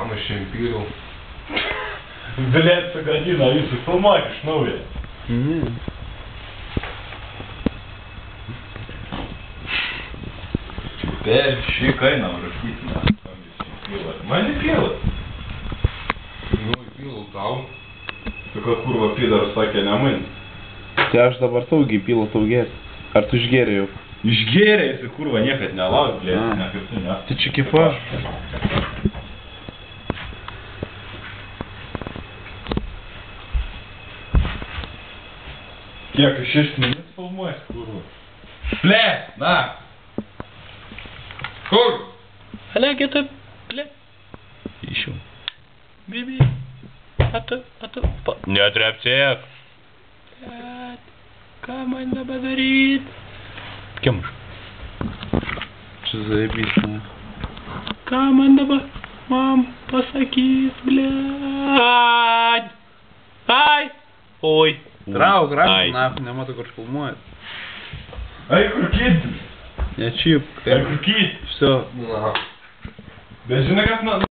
Мама ще пил. Блядь, година, Алиса, помогешь, новые. Теперь щекай нам растительно. Мать пила. Nu, pilu tau. Tokia kurva pidaras sakė ne man. Tai aš dabar saugiai pilu tau gėrį. Ar tu išgėrė jau? Išgėrė jisai kurva niekad nelauk, blėt, nekkaip tu ne. Tai čia kifa. Kiek 6 minutes filmuojas, kurva. Blėt, na. Kur? Alia, kita, blėt. Išau. Bibi. Atu. Netrepsėk. Blėt. Ką man dabar daryt? Kimuš. Čia zaibys, ne? Ką man dabar? Mam, pasakys, blėt. Ai. Oi. Trauk, rašau, naf, nematau, kur filmuojat. Ai, kur kit? Ne čip. Ai, kur kit? Все. Na. Bet žinai, kad